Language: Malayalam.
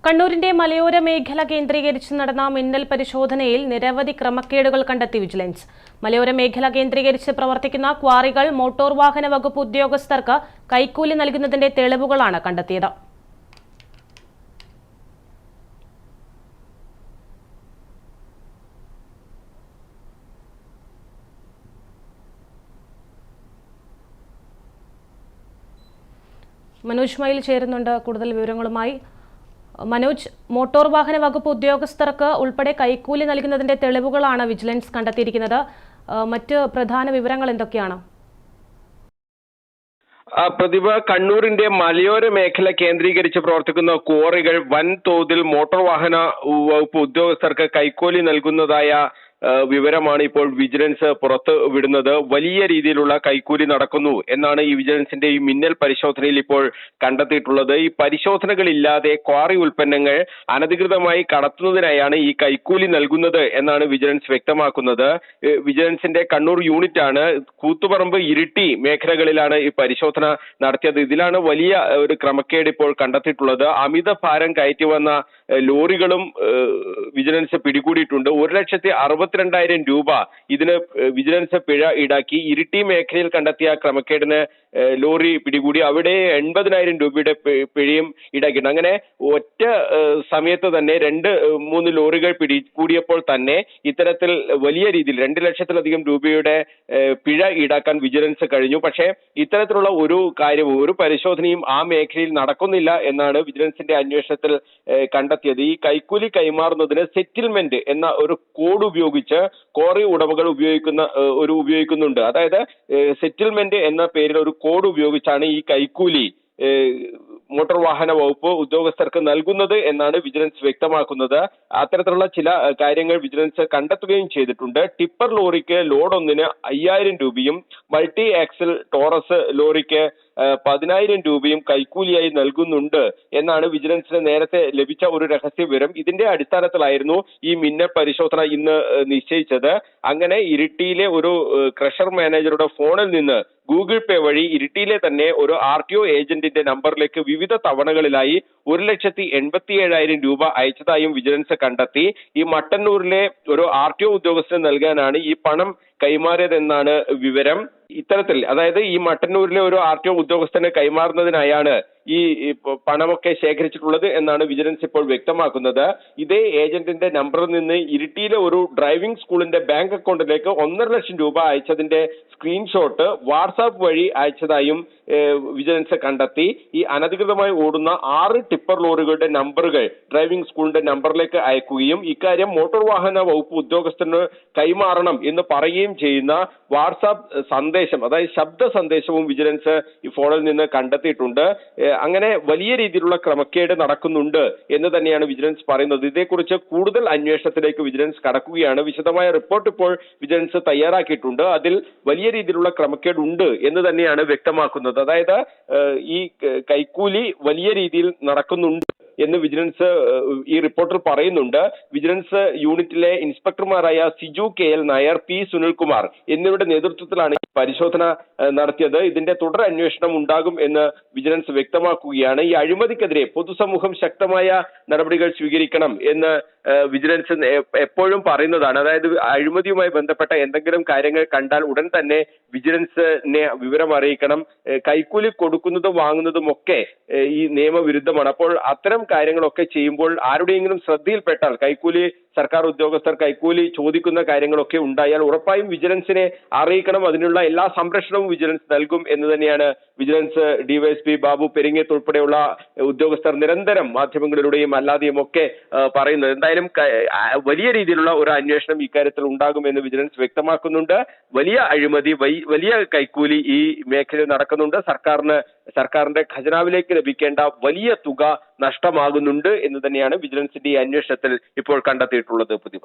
കണ്ണൂരിന്റെ മലയോര മേഖല കേന്ദ്രീകരിച്ച് നടന്ന മിന്നൽ പരിശോധനയിൽ നിരവധി ക്രമക്കേടുകൾ കണ്ടെത്തി വിജിലൻസ്. മലയോര മേഖല കേന്ദ്രീകരിച്ച് പ്രവർത്തിക്കുന്ന ക്വാറികൾ മോട്ടോർ വാഹന വകുപ്പ് ഉദ്യോഗസ്ഥർക്ക് കൈക്കൂലി നൽകുന്നതിന്റെ തെളിവുകളാണ് കണ്ടെത്തിയത്. മനോജ് മയിൽ ചേരുന്നുണ്ട് കൂടുതൽ വിവരങ്ങളുമായി. മനോജ്, മോട്ടോർ വാഹന വകുപ്പ് ഉദ്യോഗസ്ഥർക്ക് ഉൾപ്പെടെ കൈക്കൂലി നൽകുന്നതിന്റെ തെളിവുകളാണ് വിജിലൻസ് കണ്ടെത്തിയിരിക്കുന്നത്. മറ്റ് പ്രധാന വിവരങ്ങൾ എന്തൊക്കെയാണ്? പ്രതിഭ, കണ്ണൂരിന്റെ മലയോര മേഖല കേന്ദ്രീകരിച്ച് പ്രവർത്തിക്കുന്ന ക്വാറികൾ വൻതോതിൽ മോട്ടോർ വാഹന വകുപ്പ് ഉദ്യോഗസ്ഥർക്ക് കൈക്കൂലി നൽകുന്നതായ വിവരമാണ് ഇപ്പോൾ വിജിലൻസ് പുറത്തു വിടുന്നത്. വലിയ രീതിയിലുള്ള കൈക്കൂലി നടക്കുന്നു എന്നാണ് ഈ വിജിലൻസിന്റെ ഈ മിന്നൽ പരിശോധനയിൽ ഇപ്പോൾ കണ്ടെത്തിയിട്ടുള്ളത്. ഈ പരിശോധനകളില്ലാതെ ക്വാറി ഉൽപ്പന്നങ്ങൾ അനധികൃതമായി കടത്തുന്നതിനായാണ് ഈ കൈക്കൂലി നൽകുന്നത് എന്നാണ് വിജിലൻസ് വ്യക്തമാക്കുന്നത്. വിജിലൻസിന്റെ കണ്ണൂർ യൂണിറ്റാണ് കൂത്തുപറമ്പ്, ഇരിട്ടി മേഖലകളിലാണ് ഈ പരിശോധന നടത്തിയത്. ഇതിലാണ് വലിയ ഒരു ക്രമക്കേട് ഇപ്പോൾ കണ്ടെത്തിയിട്ടുള്ളത്. അമിത ഭാരം കയറ്റി വന്ന ലോറികളും വിജിലൻസ് പിടികൂടിയിട്ടുണ്ട്. 1,62,000 രൂപ ഇതിന് വിജിലൻസ് പിഴ ഈടാക്കി. ഇരിട്ടി മേഖലയിൽ കണ്ടെത്തിയ ക്രമക്കേടിന് ലോറി പിടികൂടി. അവിടെ 80,000 രൂപയുടെ പിഴയും ഈടാക്കിയിട്ടുണ്ട്. അങ്ങനെ ഒറ്റ സമയത്ത് തന്നെ 2-3 ലോറികൾ പിടികൂടിയപ്പോൾ തന്നെ ഇത്തരത്തിൽ വലിയ രീതിയിൽ 2 ലക്ഷത്തിലധികം രൂപയുടെ പിഴ ഈടാക്കാൻ വിജിലൻസ് കഴിഞ്ഞു. പക്ഷേ ഇത്തരത്തിലുള്ള ഒരു കാര്യവും ഒരു പരിശോധനയും ആ മേഖലയിൽ നടക്കുന്നില്ല എന്നാണ് വിജിലൻസിന്റെ അന്വേഷണത്തിൽ കണ്ടെത്തിയത്. ഈ കൈക്കൂലി കൈമാറുന്നതിന് സെറ്റിൽമെന്റ് എന്ന ഒരു കോഡ് ഉപയോഗിച്ച് ക്വാറി ഉടമകൾ ഉപയോഗിക്കുന്നുണ്ട്. അതായത് സെറ്റിൽമെന്റ് എന്ന പേരിൽ ഒരു കോഡ് ഉപയോഗിച്ചാണ് ഈ കൈക്കൂലി മോട്ടോർ വാഹന വകുപ്പ് ഉദ്യോഗസ്ഥർക്ക് നൽകുന്നത് എന്നാണ് വിജിലൻസ് വ്യക്തമാക്കുന്നത്. അത്തരത്തിലുള്ള ചില കാര്യങ്ങൾ വിജിലൻസ് കണ്ടെത്തുകയും ചെയ്തിട്ടുണ്ട്. ടിപ്പർ ലോറിക്ക് ലോഡ് ഒന്നിന് 5,000 രൂപയും മൾട്ടി ആക്സിൽ ടോറസ് ലോറിക്ക് 10,000 രൂപയും കൈക്കൂലിയായി നൽകുന്നുണ്ട് എന്നാണ് വിജിലൻസിന് നേരത്തെ ലഭിച്ച ഒരു രഹസ്യ വിവരം. ഇതിന്റെ അടിസ്ഥാനത്തിലായിരുന്നു ഈ മിന്നൽ പരിശോധന ഇന്ന് നിശ്ചയിച്ചത്. അങ്ങനെ ഇരിട്ടിയിലെ ഒരു ക്രഷർ മാനേജറുടെ ഫോണിൽ നിന്ന് ഗൂഗിൾ പേ വഴി ഇരിട്ടിയിലെ തന്നെ ഒരു RTO ഏജന്റിന്റെ നമ്പറിലേക്ക് വിവിധ തവണകളിലായി 1,87,000 രൂപ അയച്ചതായും വിജിലൻസ് കണ്ടെത്തി. ഈ മട്ടന്നൂരിലെ ഒരു RTO ഉദ്യോഗസ്ഥന് നൽകാനാണ് ഈ പണം കൈമാറിയതെന്നാണ് വിവരം. ഇത്തരത്തിൽ, അതായത് ഈ മട്ടന്നൂരിലെ ഒരു RTO ഉദ്യോഗസ്ഥന് കൈമാറുന്നതിനായാണ് ഈ പണമൊക്കെ ശേഖരിച്ചിട്ടുള്ളത് എന്നാണ് വിജിലൻസ് ഇപ്പോൾ വ്യക്തമാക്കുന്നത്. ഇതേ ഏജന്റിന്റെ നമ്പറിൽ നിന്ന് ഇരിട്ടിയിലെ ഒരു ഡ്രൈവിംഗ് സ്കൂളിന്റെ ബാങ്ക് അക്കൗണ്ടിലേക്ക് 1.5 ലക്ഷം രൂപ അയച്ചതിന്റെ സ്ക്രീൻഷോട്ട് വാട്സാപ്പ് വഴി അയച്ചതായും വിജിലൻസ് കണ്ടെത്തി. ഈ അനധികൃതമായി ഓടുന്ന 6 ടിപ്പർ ലോറികളുടെ നമ്പറുകൾ ഡ്രൈവിംഗ് സ്കൂളിന്റെ നമ്പറിലേക്ക് അയക്കുകയും ഇക്കാര്യം മോട്ടോർ വാഹന വകുപ്പ് ഉദ്യോഗസ്ഥന് കൈമാറണം എന്ന് പറയുകയും ചെയ്യുന്ന വാട്സാപ്പ് സന്ദേശം, അതായത് ശബ്ദ സന്ദേശവും വിജിലൻസ് ഈ ഫോണിൽ നിന്ന് കണ്ടെത്തിയിട്ടുണ്ട്. അങ്ങനെ വലിയ രീതിയിലുള്ള ക്രമക്കേട് നടക്കുന്നുണ്ട് എന്ന് തന്നെയാണ് വിജിലൻസ് പറയുന്നത്. ഇതേക്കുറിച്ച് കൂടുതൽ അന്വേഷണത്തിലേക്ക് വിജിലൻസ് കടക്കുകയാണ്. വിശദമായ റിപ്പോർട്ട് ഇപ്പോൾ വിജിലൻസ് തയ്യാറാക്കിയിട്ടുണ്ട്. അതിൽ വലിയ രീതിയിലുള്ള ക്രമക്കേട് ഉണ്ട് എന്ന് തന്നെയാണ് വ്യക്തമാക്കുന്നത്. അതായത് ഈ കൈക്കൂലി വലിയ രീതിയിൽ നടക്കുന്നുണ്ട് എന്ന് വിജിലൻസ് ഈ റിപ്പോർട്ടിൽ പറയുന്നുണ്ട്. വിജിലൻസ് യൂണിറ്റിലെ ഇൻസ്പെക്ടർമാരായ സിജു KL നായർ, P സുനിൽകുമാർ എന്നിവരുടെ നേതൃത്വത്തിലാണ് ഈ പരിശോധന നടത്തിയത്. ഇതിന്റെ തുടർ അന്വേഷണം ഉണ്ടാകും എന്ന് വിജിലൻസ് വ്യക്തമാക്കുകയാണ്. ഈ അഴിമതിക്കെതിരെ പൊതുസമൂഹം ശക്തമായ നടപടികൾ സ്വീകരിക്കണം എന്ന് വിജിലൻസ് എപ്പോഴും പറയുന്നതാണ്. അതായത് അഴിമതിയുമായി ബന്ധപ്പെട്ട എന്തെങ്കിലും കാര്യങ്ങൾ കണ്ടാൽ ഉടൻ തന്നെ വിജിലൻസിനെ വിവരം അറിയിക്കണം. കൈക്കൂലി കൊടുക്കുന്നതും വാങ്ങുന്നതും ഒക്കെ ഈ നിയമവിരുദ്ധമാണ്. അപ്പോൾ അത്തരം കാര്യങ്ങളൊക്കെ ചെയ്യുമ്പോൾ ആരുടെയെങ്കിലും ശ്രദ്ധയിൽപ്പെട്ടാൽ സർക്കാർ ഉദ്യോഗസ്ഥർ കൈക്കൂലി ചോദിക്കുന്ന കാര്യങ്ങളൊക്കെ ഉണ്ടായാൽ ഉറപ്പായും വിജിലൻസിനെ അറിയിക്കണം. അതിനുള്ള എല്ലാ സംരക്ഷണവും വിജിലൻസ് നൽകും എന്ന് തന്നെയാണ് വിജിലൻസ് DYSP ബാബു പെരിങ്ങേത്ത് ഉൾപ്പെടെയുള്ള ഉദ്യോഗസ്ഥർ നിരന്തരം മാധ്യമങ്ങളിലൂടെയും അല്ലാതെയും ഒക്കെ പറയുന്നത്. എന്തായാലും വലിയ രീതിയിലുള്ള ഒരു അന്വേഷണം ഇക്കാര്യത്തിൽ ഉണ്ടാകുമെന്ന് വിജിലൻസ് വ്യക്തമാക്കുന്നുണ്ട്. വലിയ അഴിമതി, വലിയ കൈക്കൂലി ഈ മേഖലയിൽ നടക്കുന്നുണ്ട്. സർക്കാരിന്റെ ഖജനാവിലേക്ക് ലഭിക്കേണ്ട വലിയ തുക നഷ്ടമാകുന്നുണ്ട് എന്ന് തന്നെയാണ് വിജിലൻസിന്റെ ഈ അന്വേഷണത്തിൽ ഇപ്പോൾ കണ്ടെത്തിയിട്ടുള്ളത്. പ്രതിഭ.